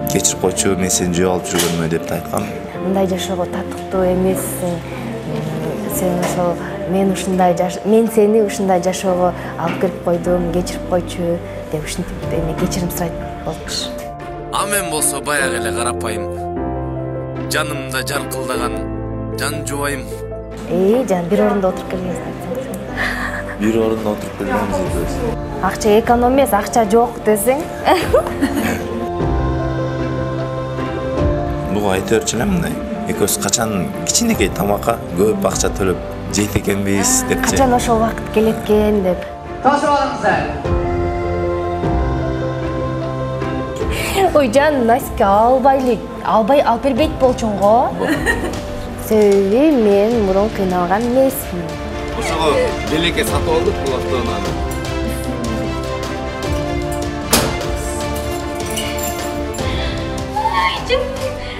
кечирип койчу, мен сени жоголуп жүргөнүмө деп айткам. Мындай жашоого татыктуу эмессиң. Сен ошол мен сени ушундай жашоого алып кирип койдум, кечирип койчу деп ушинтип эме кечирим сурайт болчу. А мен болсо баягы эле карапайым. Жанымда жаркылдаган жан жубайым. Жан бир орунда отуруп келгенсиң. Бир орунда отуруп келгенбиз. Акча эконом эмес, акча жок десең. Буга айта берчү элем мындай. Экөөбүз качан кичинекей тамакка көп акча төлөп жейт экенбиз депчи. Качан ошол убакыт келет экен деп. Ташып алыңыздар. Ой жан, Наська албай алып бербейт болчуң го. Сөйли, мен мурун кыйналган эмесмин. Ошого белекке сатып алдык бул автоунааны.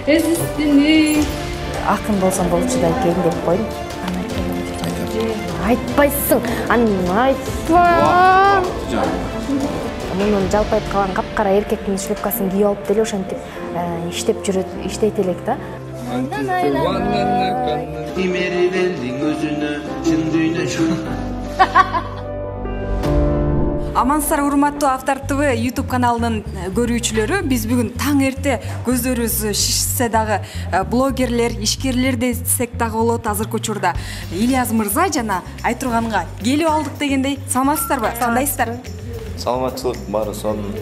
Өзүстүнү. Акын болсоң болчудай экен деп койдум. Айтпайсың, айтпа. Мунун жалпайып калган капкара эркектин шлепкасын кийип алып деле ошентип иштейт элек да. Имерилендиң өзүнө, чын дүйнө. Амансыздар урматтуу Автор ТВ YouTube каналынын көрүүчүлөрү. Биз бүгүн таң эрте көздөрүбүз шишсе дагы блогерлер, ишкерлер десек дагы болот азыркы учурда. Ильяз мырза жана Айтурганга келип алдык дегендей. Саламатсыздарбы? Кандайсыздар? Саламатчылык баары сонун.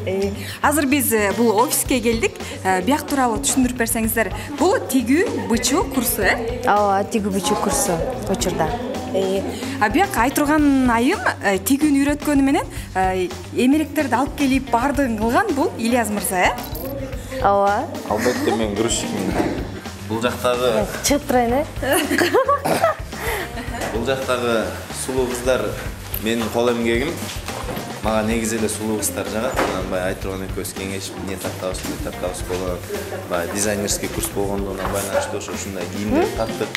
Азыр биз бул офиске келдик. Бияк тууралуу түшүндүрүп берсеңиздер. Бул тигүү бычуу курсу, Ооба, тигүү бычуу курсу учурда. Бияк Айтурган айым тигүүнү үйрөткөнү менен эмеректерди алып келип баардыгын кылган бул Ильяз мырза, Ооба. Албетте мен грузчикмин. Бул жактагы Чыгып турайын, Бул жактагы сулуу кыздар менин кол эмгегим. Мага негизи эле сулуу кыздар жагат. Анан баягы Айтурган экөөбүз кеңешип, эмне тартабыз болот. Баягы дизайнерский курс болгондугуна байланыштуу ушундай кийимдерди тарттык.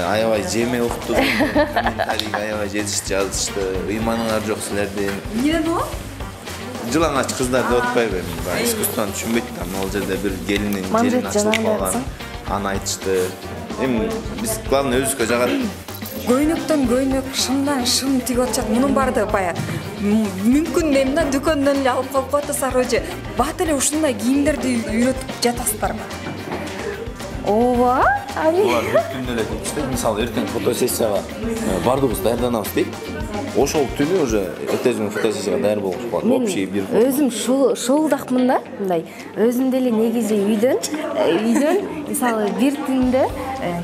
Аябай жеме уктук. Комментарийге аябай жазышты. Ыйманыңар жок силердин. Эмнеден болот? Жылаңач кыздар деп атпайбы эми. Баягы искусствону түшүнбөйт да. Ал жерде бир келиндин жерин ачылып калган. Аны айтышты. Эми биз главный өзүбүзгө жагат. Көйнөктөн көйнөк, шымдан шым тигип атышат. Мунун баардыгы баягы мүмкүн эмне дүкөндөн эле алып калып атасыздар же бат эле ушундай кийимдерди үйрөтүп жатасыздарбы? Ооба. Булар түнү эле дейт. Мисалы эртең фотосессияга бардыгыбыз даярданабыз дейт. Ошол түнү уже эртең фотосессияга даяр болуш болот. Общий бир өзүм шуулдакмын да, мындай. Өзүм деле негизи үйдөн мисалы бир түндө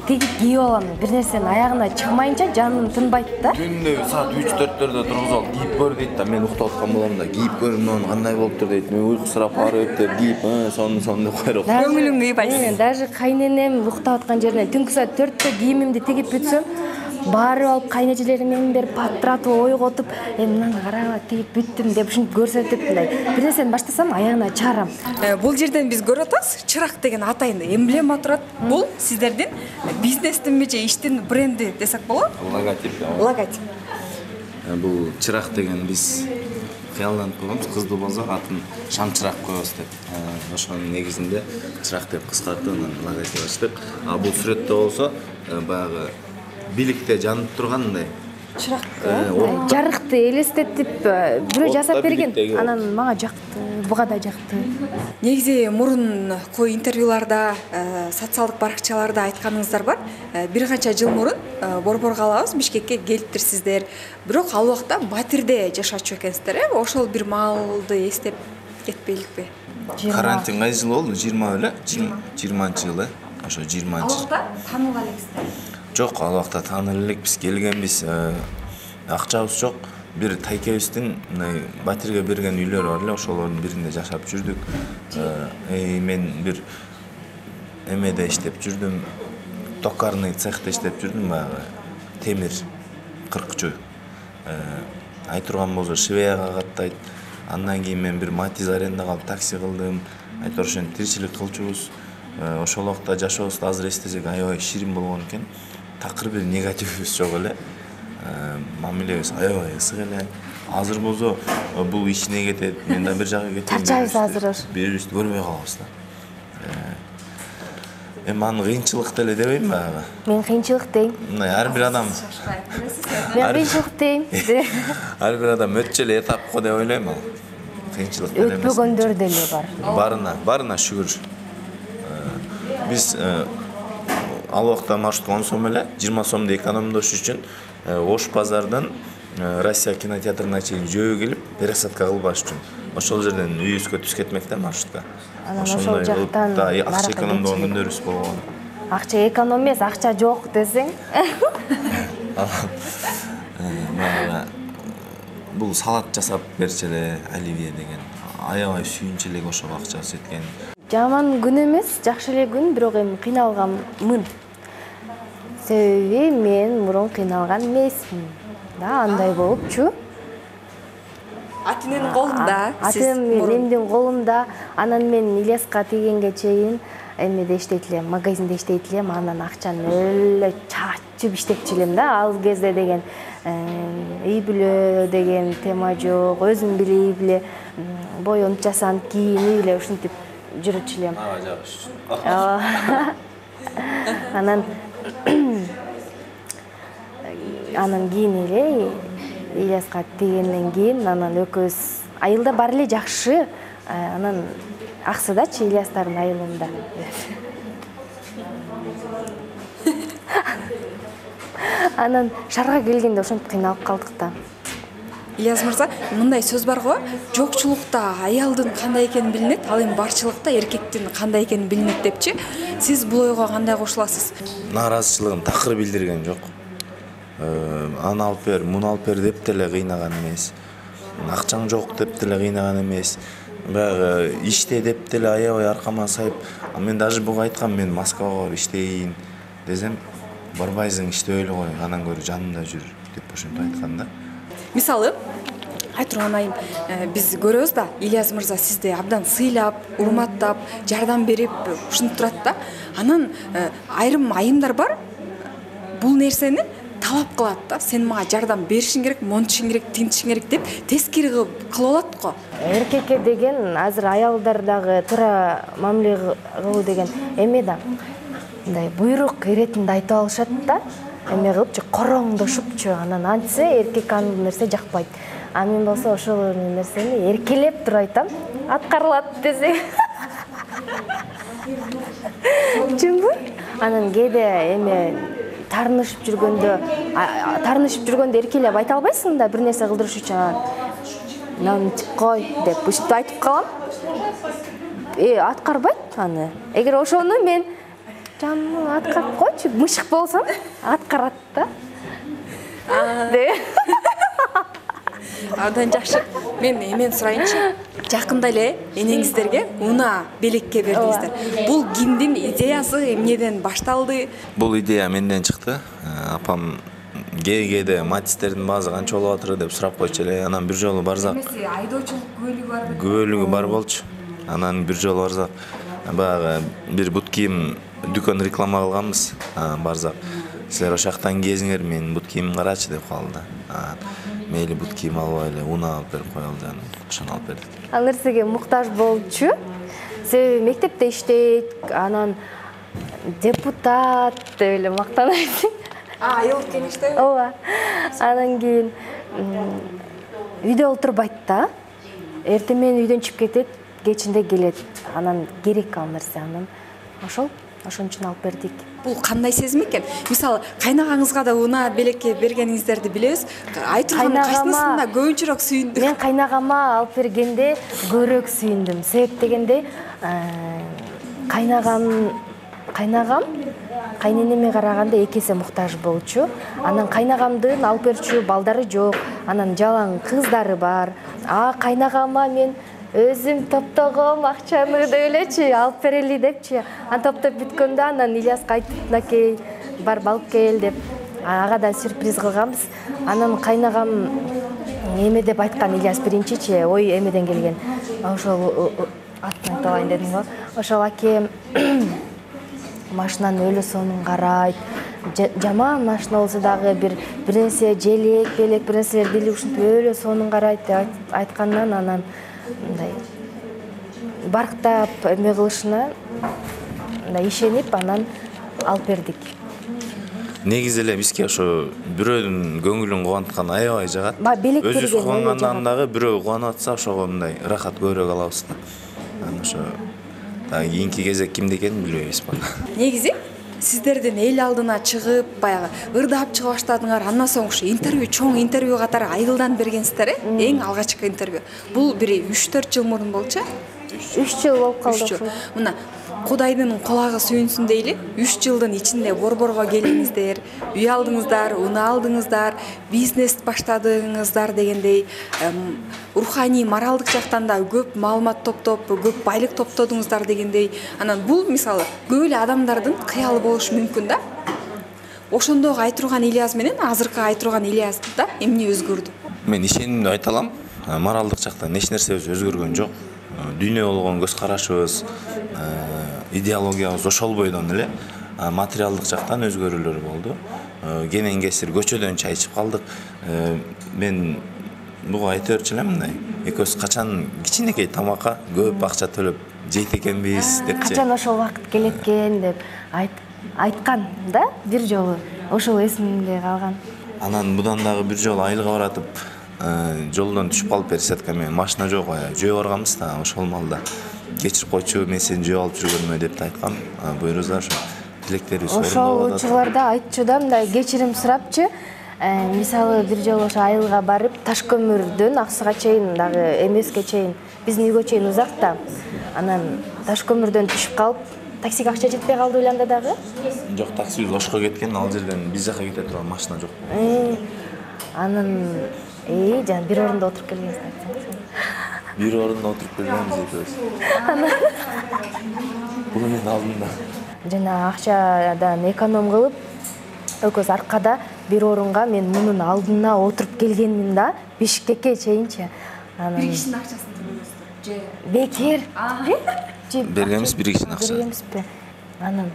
тигип кийип алам. Бир нерсенин аягына чыкмайынча жаным тынбайт да. Түндө саат 3-4-төрдө тургузуп алып кийип көр дейт да. Мен уктап аткан болом да. Кийип көрүм, кандай болуптур дейт. Мен уйкусурап барып деп кийип, сонун деп койрок. Көңүлүң ыйбайсың. Даже кайненем уктап аткан жеринен түнкү саат 4-тө кийимимди тигип бүтсөм, барып алып кайнежелерим менен берип патыратып ойготуп, мынаны караба тигип бүттүм деп ушинтип көрсөтүп мындай. Бир нерсени баштасам аягына чыгарам. Бул жерден биз көрүп атабыз, чырак деген атайын эмблема турат. Бул сиздердин бизнестинби же иштин бренди десек болот? Логотип. Логотип. Бул чырак деген биз кыялданып койгонбуз. Кызды болсо атын Шамчырак коебуз деп. Ошонун негизинде чырак деп кыскартып анан логотип ачтык. А бул сүрөттө болсо баягы биликте жанып тургандай Чырак. Жарыкты элестетип бирөө жасап берген. Анан мага жакты, буга да жакты. Негизи мурунку интервьюларда, социалдык баракчаларда айтканыңыздар бар. Бир канча жыл мурун Борбор калабыз Бишкекке келиптирсиздер. Бирок ал убакта Батирде жашачу экенсиздер, Ошол бир маалды эстеп кетпейликпи? Карантин кайсы жыл болду? 20 эле? 20-жылы. Ошо 20-жыл. Ал убакта таанып элексиздер. Жок, ал убакта таанып элекпиз, келгенбиз. Акчабыз жок. Бир тайкебиздин Батирге берген үйлөрү бар эле, ошолордун биринде жашап жүрдүк. Мен бир эмеде иштеп жүрдүм. Токарный цехте иштеп жүрдүм, баягы темир кыркчу. Айтурган болсо Швеяга каттайт. Андан кийин мен бир Матиз арендага алып такси кылдым. Айтор ошентип тиричилик кылчубуз. Ошол убакта жашообузду азыр эстесек аябай ширин болгон экен. Такыр бир негативибиз жок эле. Мамилебиз аябай ысык эле. Азыр болсо бул ишине кетет, мен да бир жакка кетем. Чарчайбыз азыр. Бири-бирибизди көрбөй калабыз да. Эми аны кыйынчылык деле дебейм баягы. Мен кыйынчылык дейм. Мына ар бир адам Мен кыйынчылык дейм. ар бир адам өтчү эле этапко деп ойлойм ал. Кыйынчылык деле эмес. Өтпөгөндөр деле бар. Барына шүгүр. Биз ал убакта маршрутка 10 сом эле 20 сомду экономдош үчүн Ош базардан Россия кинотеатрына чейин жөө келип, пересадка кылбаш үчүн. Ошол жерден үйүбүзгө түз кетмек да маршрутка. Ошол жактан акча экономдогон күндөрүбүз болгон. Акча эконом эмес, акча жок десең. Бул салат жасап берчи эле, оливье деген. Аябай сүйүнчү элек ошого акчасы жеткен. Жаман күн эмес, жакшы эле күн, бирок эми кыйналганмын. Себеби мен мурун кыйналган эмесмин. Да, андай болупчу. Атинин колунда. Атым мендин колумда. Анан мен Ильяска тийгенге чейин эмеде иштейт элем, магазинде иштейт элем. Анан акчаны эле чачып иштепчү элем да. Ал кезде деген үй бүлө деген тема жок. Өзүм биле үй бүлө боюнуп жасанып кийин үй бүлө ушинтип жүрүчү элем. Анан кийин эле Ильяска тийгенден кийин анан экөөбүз айылда бар эле жакшы. Анан аксыдачы Ильястардын айылында. Анан шаарга келгенде ошентип кыйналып калдык да. Ильяс мырза, мындай сөз бар го, жокчулукта аялдын кандай экени билинет, ал эми барчылыкта эркектин кандай экени билинет депчи. Сиз бул ойго кандай кошуласыз? Нааразычылыгын такыр билдирген жок. Аны алып бер, муну алып бер деп деле кыйнаган эмес. Акчаң жок деп деле кыйнаган эмес. Баягы иште деп деле аябай аркама сайып, мен даже буга айткам, мен Москвага барып иштейин десем, барбайсың, иштей эле кой, анан көрө жанымда жүр деп ошентип айткан да. Мисалы, айтурган айым, биз көрөбүз да, Ильяс мырза сизди абдан сыйлап, урматтап, жардам берип ушинтип турат да. Анан айрым айымдар бар, бул нерсени талап кылат да. Сен мага жардам беришиң керек, монтишиң керек, тинтишиң керек деп тескери кылып алат го. Эркекке деген азыр аялдардагы туура мамиле кылуу деген эме да. Мындай буйрук иретинде айтып алышат да. Эме кылыпчы, короңдошупчу. Анан антсе эркек аны нерсе жакпайт. А мен болсо ошол нерсени эркелеп туруп айтам. Аткарылат десе. Чынбы? Анан кээде эме тарнышып жүргөндө эркелеп айта албайсың да, бир нерсе кылдырыш үчүн. Нантип кой деп ушинтип айтып калам. Аткарбайт аны. Эгер ошону мен жаным аткарып койчу, мышык болсом, аткарат да. Абдан жакшы. Мен эмен сурайынчы. Жакында эле энеңиздерге унаа белекке бердиңиздер. Бул кимдин идеясы, эмнеден башталды? Бул идея менден чыкты. Апам кээде матистердин баазы канча болуп атыр деп сурап койчу эле. Анан бир жолу барсак, Айдоочулук күбөлүгү бар. күбөлүгү бар болчу. Анан бир жолу барсак, баягы бир бут кийим дүкөн реклама кылганбыз. Барсак, силер ошол жактан кийесиңер, мен бут кийим карачы деп калды. Мейли бут кийим албайлы, унаа алып берип коелу жаным. Ошону алып бердик. Ал нерсеге муктаж болчу. Себеби мектепте иштейт, анан депутат деп эле мактанайт. Айыл кеңештеби? Ооба. Анан кийин үйдө отурбайт да. Эртең менен үйдөн чыгып кетет, кечинде келет. Анан керек ал нерсе, анан ошон үчүн алып бердик. Бул кандай сезим экен? Мисалы, кайнагаңызга да унаа белекке бергениңиздерди билебиз. Айткан кайсысына көбүнчөрөөк сүйүндүк? Мен кайнагама алып бергенде көбүрөөк сүйүндүм. Себеп дегенде кайнагам кайненеме караганда эки эсе муктаж болчу. Анан кайнагамдын алып берчү балдары жок. Анан жалаң кыздары бар. Кайнагама мен өзүм топтогом акчаны деп элечи алып берели депчи. Анан топтоп бүткөндө анан Ильяска айтып, "Накей, барып алып кел" деп. Ага да сюрприз кылганбыз. Анан кайнагам эме деп айткан, Ильяс биринчичи, ой эмеден келген. Ошол атын айта алайын дедим го. Ошол акем машинанын өлө сонун карайт. Жаман машина болсо дагы бир нерсе желек, белек, бир нерселер билип ушинтип өлө сонун карайт деп айткандан анан мындай барктап эме кылышына мындай ишенип анан алып бердик. Негизи эле бизге ошо бирөөнүн көңүлүн кубанткан аябай жагат. Белек Өзүбүз берген кубангандан дагы бирөө кубанып атса ошого мындай ырахат көбүрөөк алабыз да. Анан ошо дагы кийинки кезек кимде экенин билбейбиз бана. Негизи сиздердин эл алдына чыгып баягы ырдап чыга баштадыңар. Андан соң ушу интервью, чоң интервью катары айылдан бергенсиздер, эң алгачкы интервью. Бул бир 3-4 жыл мурун болчу. 3 жыл болуп калды. Мына Кудайдын кулагы сүйүнсүн дейли. 3 жылдын ичинде борборго келдиңиздер, үй алдыңыздар, уна алдыңыздар, бизнес баштадыңыздар дегендей, руханий, моралдык жактан да көп маалымат топтоп, көп байлык топтодуңуздар дегендей. Анан бул мисалы көп эле адамдардын кыялы болушу мүмкүн да. Ошондогу айтырган Ильяс менен азыркы айтырган Ильясда эмне өзгөрдү? Мен ишенимди айта алам. Моралдык жактан эч нерсебиз өзгөргөн жок. Дүйнөгө болгон көз карашыбыз, идеологиябыз ошол бойдон эле. Материалдык жактан өзгөрүүлөр болду. Кенен кесир көчөдөн чай ичип калдык. Мен буга айта берчү элем мындай. Экөөбүз качан кичинекей тамакка көп акча төлөп жейт экенбиз депчи. Качан ошол убакыт келет экен деп айткан да бир жолу. Ошол эсимде калган. Анан будан дагы бир жолу айылга баратып, жолдон түшүп калып пересетка менен машина жок, жөө барганбыз да, ошол малда кечирип койчу, мен сени жөө алып жүргөнмө деп айткам. Буйруздар ошо тилектерибиз ошол орундалып атат. учурларда айтчу да мындай кечирим сурапчы. Мисалы бир жолу ошо айылга барып, Ташкөмүрдөн Аксыга чейин дагы эмеске чейин биздин үйгө чейин узак да. Анан Ташкөмүрдөн түшүп калып, таксиге акча жетпей калды уйланда дагы. Жок, таксибиз Ошко кеткен, ал жерден биз жака кете турган машина жок. Анан жана бир орунда отуруп келгенсиз айтсаңыз. Бир орунда отуруп келгенбиз экөөбүз. Бул менин алдымда. Жана акчадан эконом кылып, экөөбүз аркада бир орунга мен мунун алдына отуруп келгенмин да, Бишкекке чейинчи. Анан Бир кишинин акчасын төлөйсүздөр. бекер. Бергенбиз бир кишинин акчасы. Бергенбизби? Анан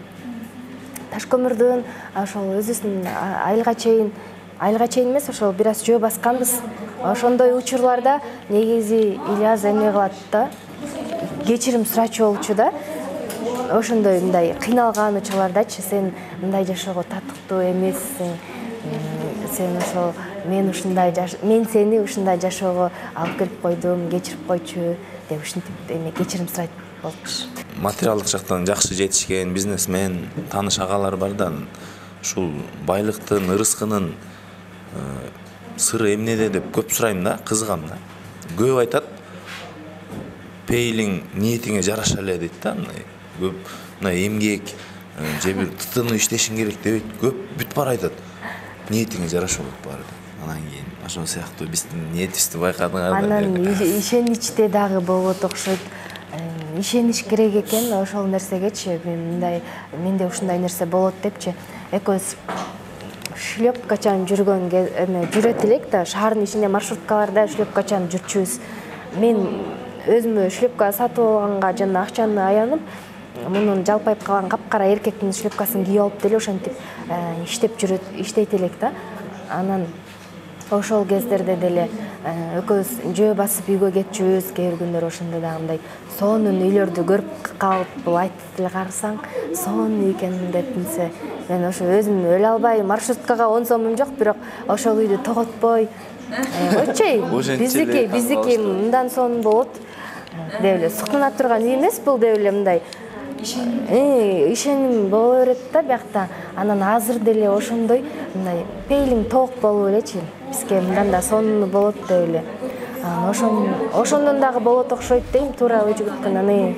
Ташкөмүрдөн ошол өзүбүздүн айылга чейин эмес, ошол бир аз жөө басканбыз. Ошондой учурларда негизи Ильяс эме кылат да, кечирим сурачу болчу да. Ошондой мындай кыйналган учурлардачы сен мындай жашоого татыктуу эмессиң. Сен ошол мен сени ушундай жашоого алып келип койдум, кечирип койчу деп ушинтип эме кечирим сурайт болчу. Материалдык жактан жакшы жетишкен бизнесмен, тааныш агалар бар да, ушул байлыктын, ырыскынын сыры эмнеде деп көп сурайм да, кызыгам да. Көп айтат, пейлиң ниетиңе жараша эле дейт да, көп мындай эмгек, же бир тытынуу иштешиң керек дебейт, көп бүт бар айтат. Ниетиңе жараша болот баары деп. Анан кийин ошол сыяктуу биздин ниетибизди байкадыңар да. Анан ишеничте дагы болот окшойт. Ишениш керек экен ошол нерсегечи. Менде ушундай нерсе болот депчи. Экөөбүз шлепкачан жүрөт элек да, шаардын ичинде маршруткаларда шлепкачан жүрчүбүз. Мен өзүмө шлепка сатып алганга жана акчаны аянып, мунун жалпайып калган капкара эркектин шлепкасын кийип алып деле ошентип иштейт элек да. Анан ошол кездерде деле экөөбүз жөө басып үйгө кетчүбүз. Кээ бир күндөр ошондо дагы мындай сонун үйлөрдү көрүп калып, бул айтып деле карасаң сонун үй экен деп билсе, мен ошо өзүм өлө албай маршруткага 10 сомум жок, бирок ошол үйдү тоготпой ойчой, биздики мындан сонун болот деп эле суктанат турган үй эмес бул деп эле мындай ишеним боло берет да биякта. Анан азыр деле ошондой мындай пейлиң толук болуп элечи, бизге мындан да сонуну болот деп эле. Ошондон дагы болот окшойт дейм, туура өчүгүткөн аны.